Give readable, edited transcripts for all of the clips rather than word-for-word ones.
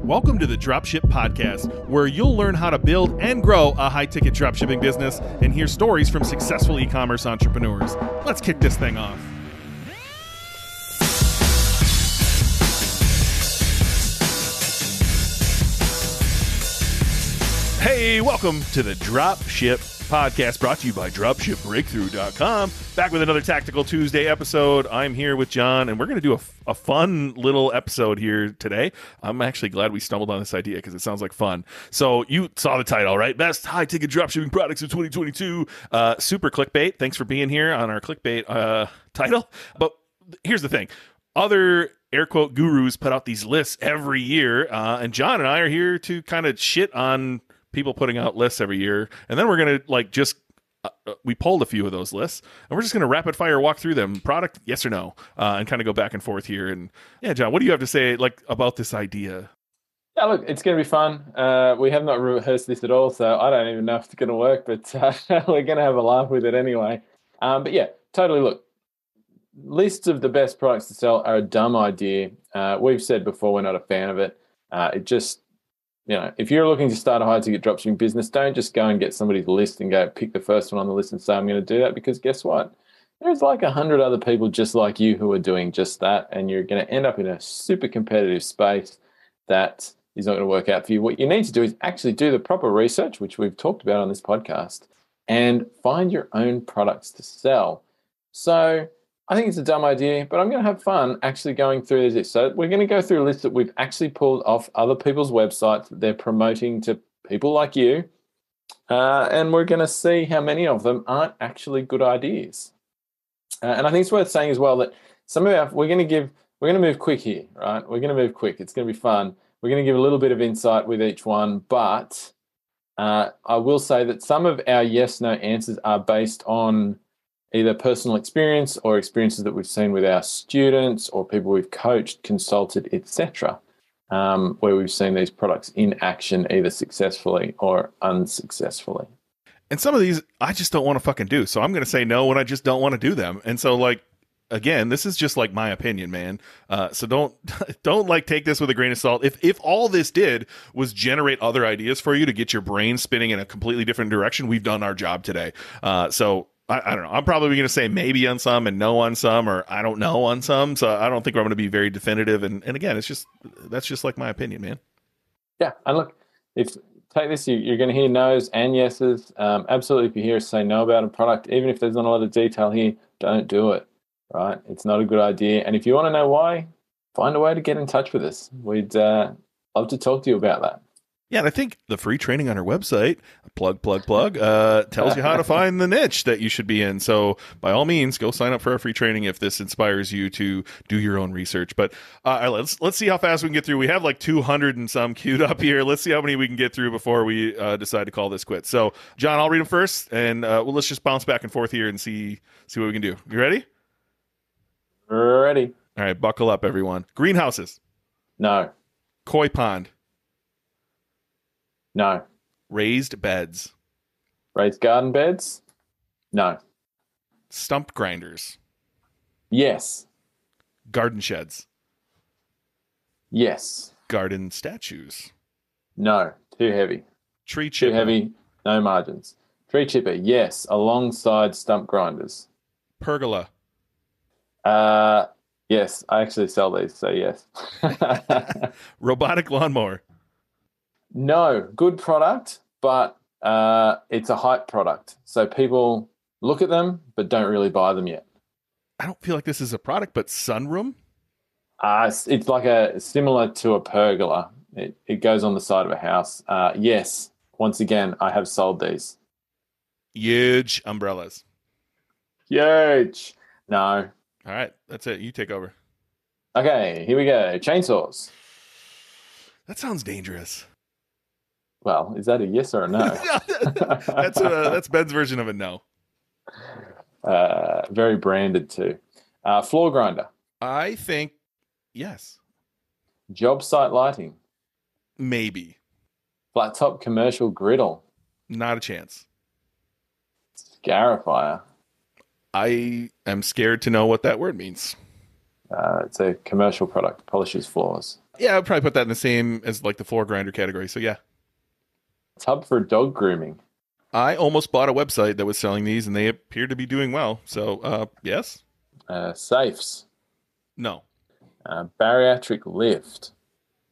Welcome to the Dropship Podcast, where you'll learn how to build and grow a high-ticket dropshipping business and hear stories from successful e-commerce entrepreneurs. Let's kick this thing off. Hey, welcome to the Dropship Podcast, brought to you by DropshipBreakthrough.com. Back with another Tactical Tuesday episode. I'm here with John, and we're going to do a fun little episode here today. I'm actually glad we stumbled on this idea because it sounds like fun. So you saw the title, right? Best high-ticket dropshipping products of 2022. Super clickbait. Thanks for being here on our clickbait title. But here's the thing. Other air quote gurus put out these lists every year, and John and I are here to kind of shit on people putting out lists every year, and then we're gonna we pulled a few of those lists, and we're just gonna rapid fire walk through them, product yes or no, and kind of go back and forth here. And yeah, John, what do you have to say about this idea? Yeah, look, it's gonna be fun. We have not rehearsed this at all, so I don't even know if it's gonna work, but we're gonna have a laugh with it anyway. But yeah, totally. Look, lists of the best products to sell are a dumb idea. We've said before we're not a fan of it. It just, if you're looking to start a high-ticket dropshipping business, don't just go and get somebody's list and go pick the first one on the list and say, I'm going to do that, because guess what? There's like 100 other people just like you who are doing just that, and you're going to end up in a super competitive space that is not going to work out for you. What you need to do is actually do the proper research, which we've talked about on this podcast, and find your own products to sell. So I think it's a dumb idea, but I'm going to have fun actually going through this. So we're going to go through a list that we've actually pulled off other people's websites that they're promoting to people like you, and we're going to see how many of them aren't actually good ideas. And I think it's worth saying as well that some of we're going to move quick here, right? We're going to move quick. It's going to be fun. We're going to give a little bit of insight with each one, but I will say that some of our yes/no answers are based on either personal experience or experiences that we've seen with our students or people we've coached, consulted, etc., where we've seen these products in action either successfully or unsuccessfully. And some of these I just don't want to fucking do, so I'm going to say no when I just don't want to do them. And so, again, this is just my opinion, man. So don't take this with a grain of salt. If all this did was generate other ideas for you to get your brain spinning in a completely different direction, we've done our job today. So I don't know. I'm probably going to say maybe on some and no on some, or I don't know on some. So I don't think I'm going to be very definitive. And again, that's just my opinion, man. Yeah. And look, take this, you're going to hear no's and yeses. Absolutely. If you hear us say no about a product, even if there's not a lot of detail here, don't do it. Right? It's not a good idea. And if you want to know why, find a way to get in touch with us. We'd love to talk to you about that. Yeah, and I think the free training on our website, plug, tells you how to find the niche that you should be in. So by all means, go sign up for our free training if this inspires you to do your own research. But let's see how fast we can get through. We have 200 and some queued up here. Let's see how many we can get through before we decide to call this quits. So, John, I'll read them first, and let's just bounce back and forth here and see what we can do. You ready? Ready. All right, buckle up, everyone. Greenhouses. No. Koi pond. No. Raised beds. Raised garden beds? No. Stump grinders. Yes. Garden sheds. Yes. Garden statues. No. Too heavy. Tree chipper. Too heavy. No margins. Tree chipper, yes. Alongside stump grinders. Pergola. Yes. I actually sell these, so yes. Robotic lawnmower. No, good product, but it's a hype product. So people look at them, but don't really buy them yet. I don't feel like this is a product, but sunroom? It's similar to a pergola. It goes on the side of a house. Yes, once again, I have sold these. Huge umbrellas. Huge. No. All right, that's it. You take over. Okay, here we go. Chainsaws. That sounds dangerous. Well, is that a yes or a no? That's Ben's version of a no. Very branded too. Floor grinder. I think yes. Job site lighting. Maybe. Flat top commercial griddle. Not a chance. Scarifier. I am scared to know what that word means. It's a commercial product, polishes floors. Yeah, I'd probably put that in the same as like the floor grinder category. So yeah. Tub for dog grooming. I almost bought a website that was selling these, and they appear to be doing well. So, yes? Safes. No. Bariatric lift.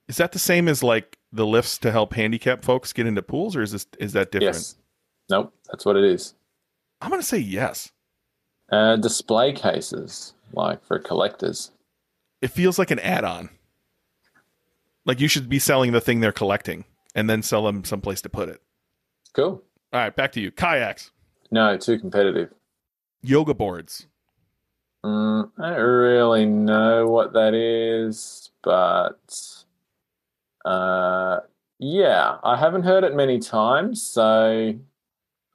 Is that the same as like the lifts to help handicap folks get into pools, or is that different? Yes. Nope, that's what it is. I'm going to say yes. Display cases, like for collectors. It feels like an add-on. Like you should be selling the thing they're collecting and then sell them someplace to put it. Cool. All right, back to you. Kayaks. No, too competitive. Yoga boards. I don't really know what that is, but yeah, I haven't heard it many times, so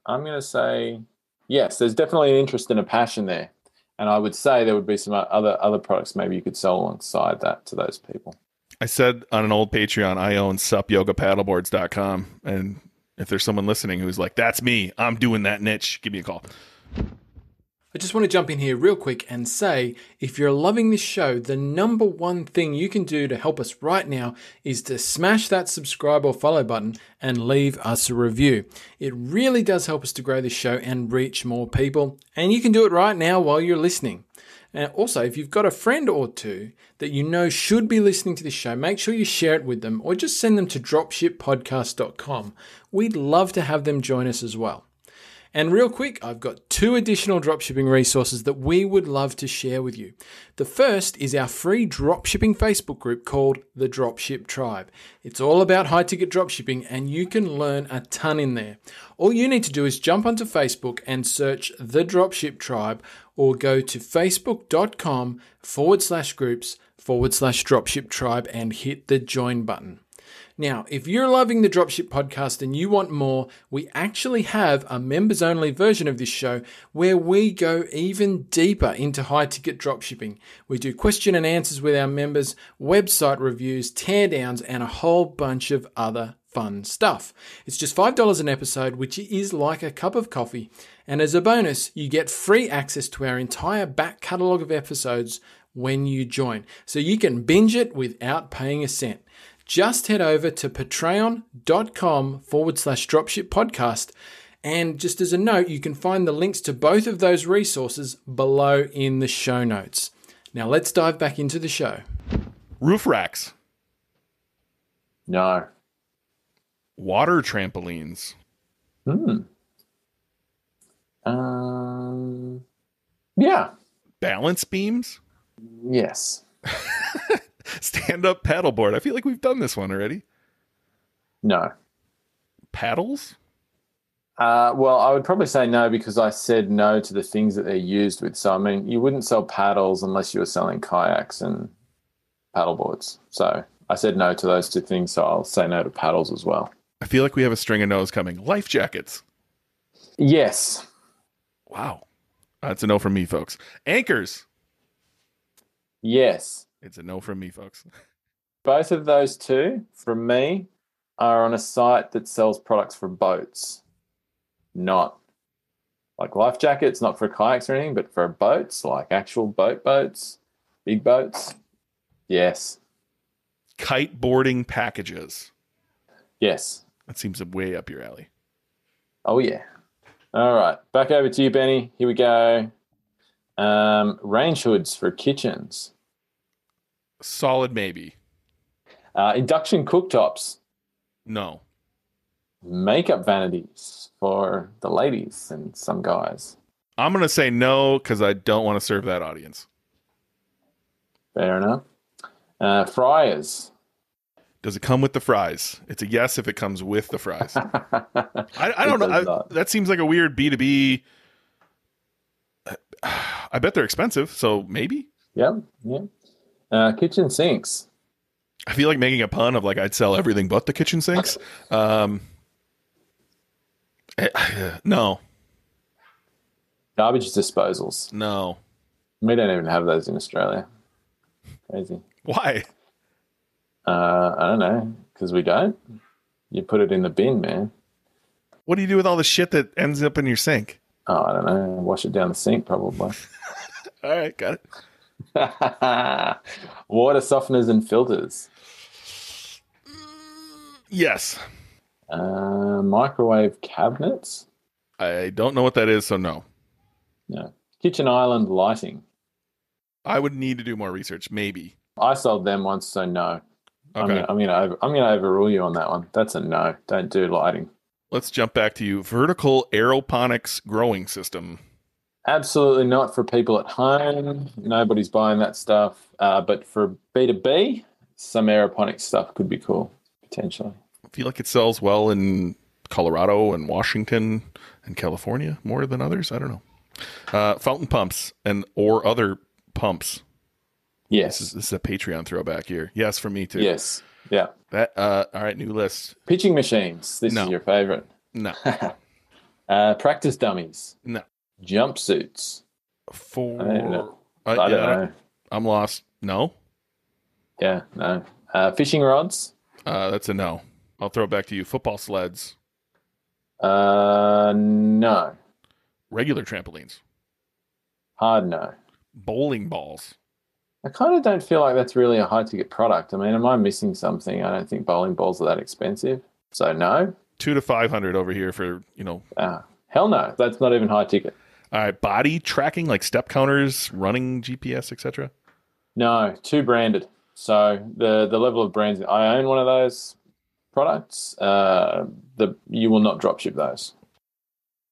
I'm going to say yes, there's definitely an interest and a passion there. And I would say there would be some other products maybe you could sell alongside that to those people. I said on an old Patreon, I own supyogapaddleboards.com. And if there's someone listening who's like, that's me, I'm doing that niche, give me a call. I just want to jump in here real quick and say, if you're loving this show, the number one thing you can do to help us right now is to smash that subscribe or follow button and leave us a review. It really does help us to grow this show and reach more people. And you can do it right now while you're listening. And also, if you've got a friend or two that you know should be listening to this show, make sure you share it with them or just send them to dropshippodcast.com. We'd love to have them join us as well. And real quick, I've got 2 additional dropshipping resources that we would love to share with you. The first is our free dropshipping Facebook group called the Dropship Tribe. It's all about high-ticket dropshipping, and you can learn a ton in there. All you need to do is jump onto Facebook and search the Dropship Tribe, or go to facebook.com/groups/dropship tribe and hit the join button. Now, if you're loving the Dropship podcast and you want more, we actually have a members-only version of this show where we go even deeper into high-ticket dropshipping. We do question and answers with our members, website reviews, teardowns, and a whole bunch of other fun stuff. It's just $5 an episode, which is like a cup of coffee. And as a bonus, you get free access to our entire back catalogue of episodes when you join. So you can binge it without paying a cent. Just head over to patreon.com/dropship podcast. And just as a note, you can find the links to both of those resources below in the show notes. Now let's dive back into the show. Roof racks. No. Water trampolines. Yeah. Balance beams. Yes. Stand-up paddleboard. I feel like we've done this one already. No. Paddles? Well, I would probably say no because I said no to the things that they're used with. So, I mean, you wouldn't sell paddles unless you were selling kayaks and paddleboards. So I said no to those 2 things, so I'll say no to paddles as well. I feel like we have a string of no's coming. Life jackets. Yes. Wow. That's a no from me, folks. Anchors. Yes. It's a no from me, folks. Both of those 2, from me, are on a site that sells products for boats. Not like life jackets, not for kayaks or anything, but for boats, like actual boats, big boats. Yes. Kiteboarding packages. Yes. That seems way up your alley. Oh, yeah. All right. Back over to you, Benny. Here we go. Range hoods for kitchens. Solid maybe. Induction cooktops. No. Makeup vanities for the ladies and some guys. I'm going to say no because I don't want to serve that audience. Fair enough. Fryers. Does it come with the fries? It's a yes if it comes with the fries. I don't know. That seems like a weird B2B. I bet they're expensive, so maybe. Yep. Kitchen sinks. I feel like making a pun of like I'd sell everything but the kitchen sinks. No. Garbage disposals. No. We don't even have those in Australia. Crazy. Why? I don't know. Because we don't. You put it in the bin, man. What do you do with all the shit that ends up in your sink? Oh, I don't know. Wash it down the sink, probably. All right, got it. Water softeners and filters. Yes. Microwave cabinets? I don't know what that is, so no. No. Kitchen island lighting? I would need to do more research, maybe. I sold them once, so no. Okay. I'm gonna overrule you on that one. That's a no. Don't do lighting. Let's jump back to you. Vertical aeroponics growing system. Absolutely not for people at home. Nobody's buying that stuff. But for B2B, some aeroponics stuff could be cool, potentially. I feel like it sells well in Colorado and Washington and California more than others. I don't know. Fountain pumps or other pumps. Yes. This is a Patreon throwback here. Yes, for me too. Yes. Yeah. That. All right, new list. Pitching machines. This is your favorite. No. Practice dummies. No. Jumpsuits. I don't know. I'm lost. No. Yeah, no. Fishing rods. That's a no. I'll throw it back to you. Football sleds. No. Regular trampolines. Hard no. Bowling balls. I kind of don't feel like that's really a high ticket product. I mean, am I missing something? I don't think bowling balls are that expensive. So no. $200 to $500 over here for, hell no. That's not even high ticket. All right, body tracking like step counters, running GPS, etc. No, too branded. So the level of brands, I own one of those products. You will not dropship those.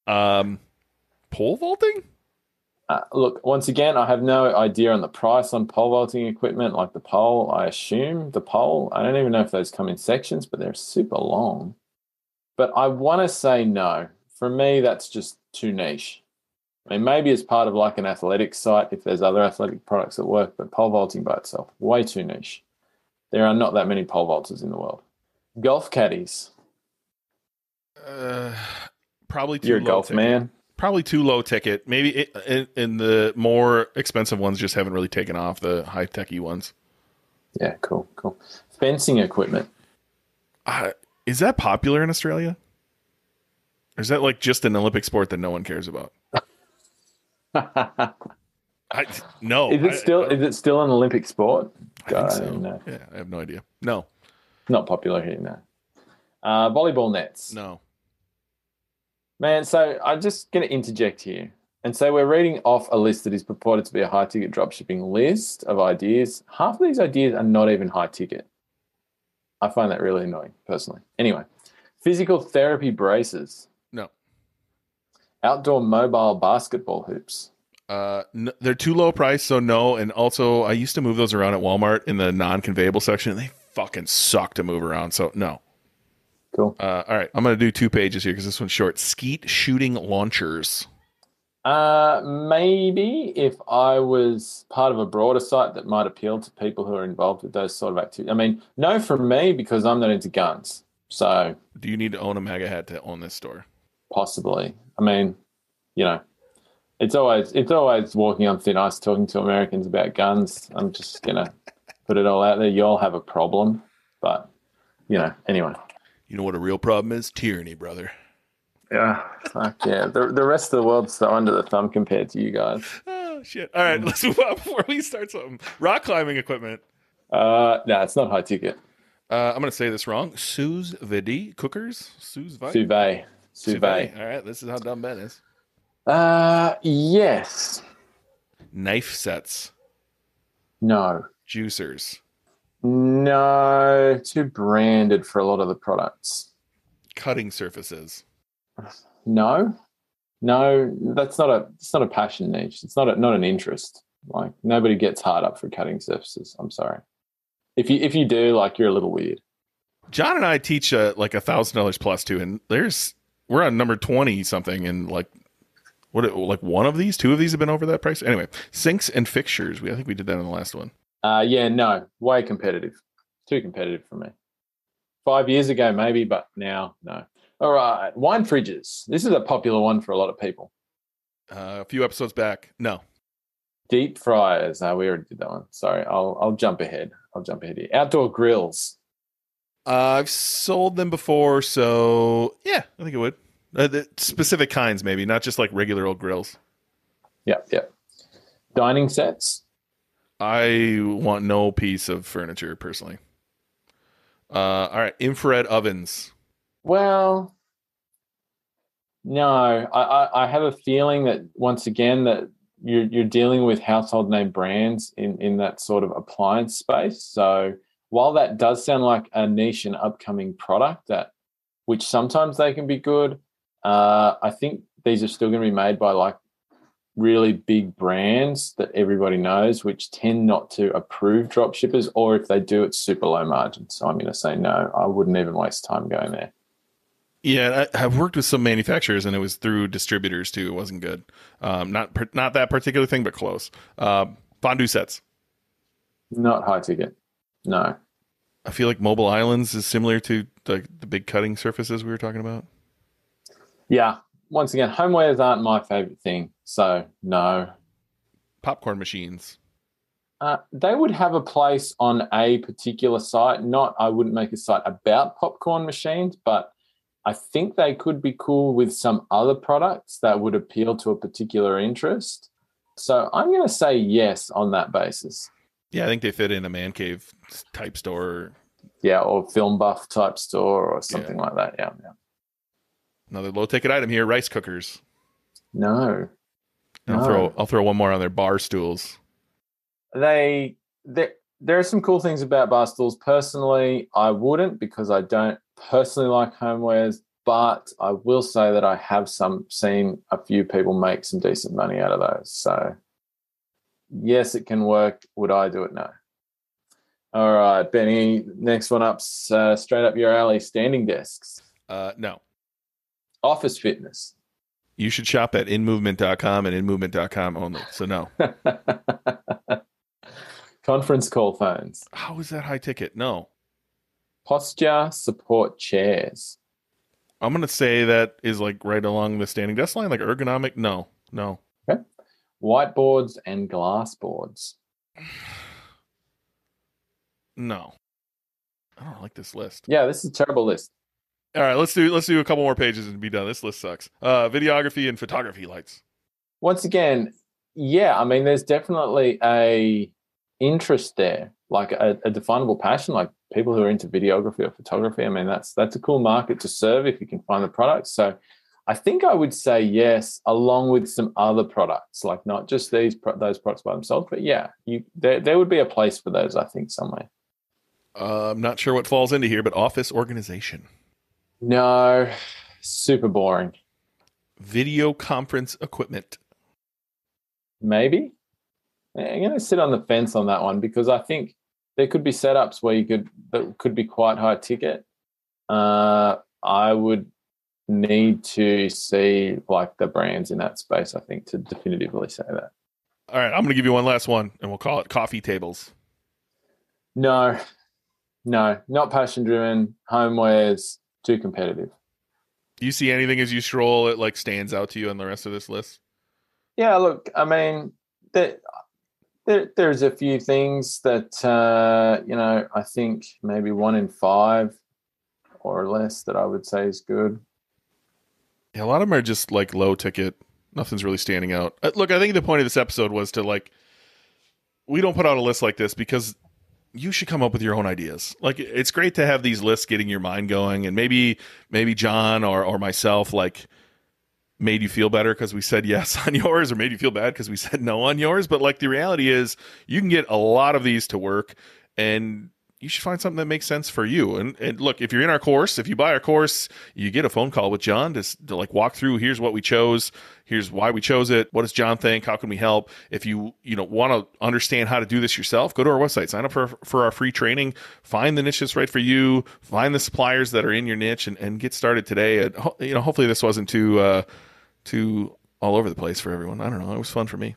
Pole vaulting? Look, once again, I have no idea on the price on pole vaulting equipment, like the pole. I assume the pole. I don't even know if those come in sections, but they're super long. But I want to say no. For me, that's just too niche. I mean, maybe as part of like an athletics site, if there's other athletic products that work, but pole vaulting by itself, way too niche. There are not that many pole vaulters in the world. Golf caddies. Probably too You're low a golf ticket. man. Probably too low ticket. Maybe in the more expensive ones just haven't really taken off, the high-techy ones. Yeah, cool. Fencing equipment. Is that popular in Australia? Or is that like just an Olympic sport that no one cares about? No. Is it still an Olympic sport? I think so. No. Yeah, I have no idea. No. Not popular here, no. Volleyball nets. No. Man, so I'm just going to interject here and say we're reading off a list that is purported to be a high-ticket dropshipping list of ideas. Half of these ideas are not even high-ticket. I find that really annoying, personally. Anyway, physical therapy braces. No. Outdoor mobile basketball hoops. No, they're too low price, so no. And also, I used to move those around at Walmart in the non-conveyable section, and they fucking suck to move around, so no. Cool. All right, I'm going to do 2 pages here because this one's short. Skeet shooting launchers. Maybe if I was part of a broader site that might appeal to people who are involved with those sort of activities. I mean, no from me because I'm not into guns. So, do you need to own a MAGA hat to own this store? Possibly. I mean, it's always walking on thin ice talking to Americans about guns. I'm just gonna put it all out there. You all have a problem, but anyway. You know what a real problem is? Tyranny, brother. Yeah, fuck yeah. The rest of the world's so under the thumb compared to you guys. Oh, shit. All right, let's move on before we start something. Rock climbing equipment. No, it's not high ticket. I'm going to say this wrong. Sous vide cookers? Sous vide? Sous vide. All right, this is how dumb Ben is. Yes. Knife sets. No. Juicers. No, too branded for a lot of the products. Cutting surfaces. No, it's not a passion niche. It's not an interest. Like nobody gets hard up for cutting surfaces. I'm sorry. If you do, like you're a little weird. John and I teach like $1,000 plus too, and we're on number 20 something, and like one of these, 2 of these have been over that price. Anyway, sinks and fixtures. I think we did that in the last one. Yeah, no, way competitive. Too competitive for me. 5 years ago, maybe, but now, no. All right, wine fridges. This is a popular one for a lot of people. A few episodes back, no. Deep fryers. We already did that one. Sorry, I'll jump ahead. Here. Outdoor grills. I've sold them before, so yeah, I think it would. The specific kinds, maybe, not just like regular old grills. Yep. Dining sets. I want no piece of furniture, personally. All right, infrared ovens. Well, no, I have a feeling that once again that you're dealing with household name brands in that sort of appliance space. So while that does sound like a niche and upcoming product which sometimes they can be good, I think these are still going to be made by like really big brands that everybody knows, which tend not to approve drop shippers, or if they do, it's super low margin. So I'm going to say no. I wouldn't even waste time going there. Yeah, I've worked with some manufacturers, and it was through distributors too. It wasn't good. Not that particular thing, but close. Fondue sets. Not high ticket. No. I feel like mobile islands is similar to the big cutting surfaces we were talking about. Yeah. Once again, homewares aren't my favorite thing. So no. Popcorn machines. They would have a place on a particular site. I wouldn't make a site about popcorn machines, but I think they could be cool with some other products that would appeal to a particular interest. So I'm going to say yes on that basis. Yeah, I think they fit in a man cave type store. Yeah, or film buff type store or something like that. Yeah. Another low ticket item here: rice cookers. No. I'll throw one more on there: bar stools. There are some cool things about bar stools. Personally, I wouldn't, because I don't personally like homewares, but I will say that I have seen a few people make some decent money out of those. So yes, it can work. Would I do it? No. All right, Benny, next one up, straight up your alley, standing desks. No. Office fitness. You should shop at inmovement.com and inmovement.com only. So no. Conference call phones. How is that high ticket? No. Posture support chairs. I'm going to say that is like right along the standing desk line, like ergonomic. No. Okay. Whiteboards and glass boards. No. I don't like this list. Yeah, this is a terrible list. All right, let's do a couple more pages and be done. This list sucks. Videography and photography lights. Once again, yeah, I mean, there's definitely a interest there, like a definable passion, like people who are into videography or photography. I mean, that's a cool market to serve if you can find the products. So I think I would say yes, along with some other products, like not just those products by themselves, but yeah, there would be a place for those, I think, somewhere. I'm not sure what falls into here, but office organization. No, super boring. Video conference equipment. Maybe. I'm going to sit on the fence on that one, because I think there could be setups where that could be quite high ticket. I would need to see like the brands in that space, I think, to definitively say that. All right, I'm going to give you one last one, and we'll call it coffee tables. No, not passion driven. Homewares, too competitive. Do you see anything as you stroll that like stands out to you on the rest of this list? Yeah, look, I mean, there's a few things that I think maybe 1 in 5 or less that I would say is good. Yeah, a lot of them are just like low ticket. Nothing's really standing out. Look, I think the point of this episode was to like, we don't put out a list like this because you should come up with your own ideas. Like, it's great to have these lists getting your mind going, and maybe John or myself like made you feel better because we said yes on yours, or made you feel bad because we said no on yours. But like, the reality is you can get a lot of these to work, and you should find something that makes sense for you. And look, if you're in our course, if you buy our course, you get a phone call with John to like walk through, here's what we chose, here's why we chose it, what does John think, how can we help? If you want to understand how to do this yourself, go to our website, sign up for our free training, find the niche that's right for you, find the suppliers that are in your niche, and get started today. And hopefully this wasn't too all over the place for everyone. I don't know. It was fun for me.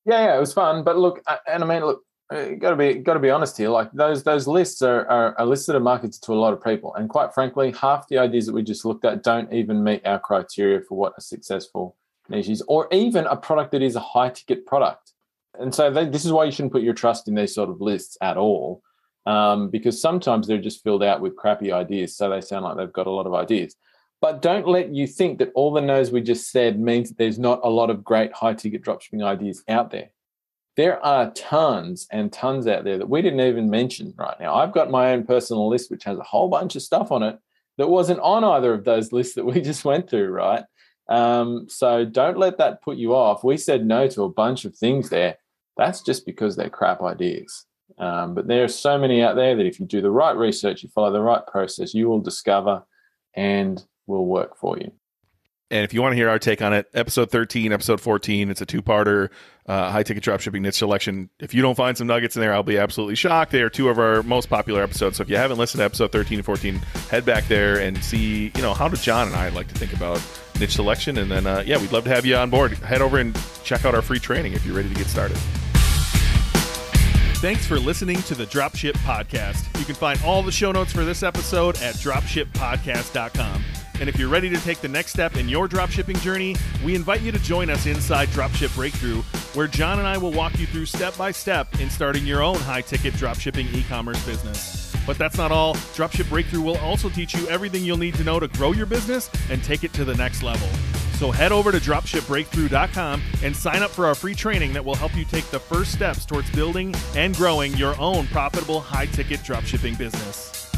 Yeah, it was fun. But look, got to be honest here. Like those lists are lists that are marketed to a lot of people, and quite frankly, half the ideas that we just looked at don't even meet our criteria for what a successful niche is, or even a product that is a high ticket product. And so this is why you shouldn't put your trust in these sort of lists at all, because sometimes they're just filled out with crappy ideas, so they sound like they've got a lot of ideas. But don't let you think that all the no's we just said means that there's not a lot of great high ticket dropshipping ideas out there. There are tons and tons out there that we didn't even mention right now. I've got my own personal list, which has a whole bunch of stuff on it that wasn't on either of those lists that we just went through, right? So don't let that put you off. We said no to a bunch of things there. That's just because they're crap ideas. But there are so many out there that if you do the right research, you follow the right process, you will discover and will work for you. And if you want to hear our take on it, episode 13, episode 14, it's a two-parter, high-ticket dropshipping niche selection. If you don't find some nuggets in there, I'll be absolutely shocked. They are two of our most popular episodes. So if you haven't listened to episode 13 and 14, head back there and see, how do John and I like to think about niche selection. And then, we'd love to have you on board. Head over and check out our free training if you're ready to get started. Thanks for listening to the Dropship Podcast. You can find all the show notes for this episode at dropshippodcast.com. And if you're ready to take the next step in your dropshipping journey, we invite you to join us inside Dropship Breakthrough, where John and I will walk you through step by step in starting your own high-ticket dropshipping e-commerce business. But that's not all. Dropship Breakthrough will also teach you everything you'll need to know to grow your business and take it to the next level. So head over to dropshipbreakthrough.com and sign up for our free training that will help you take the first steps towards building and growing your own profitable high-ticket dropshipping business.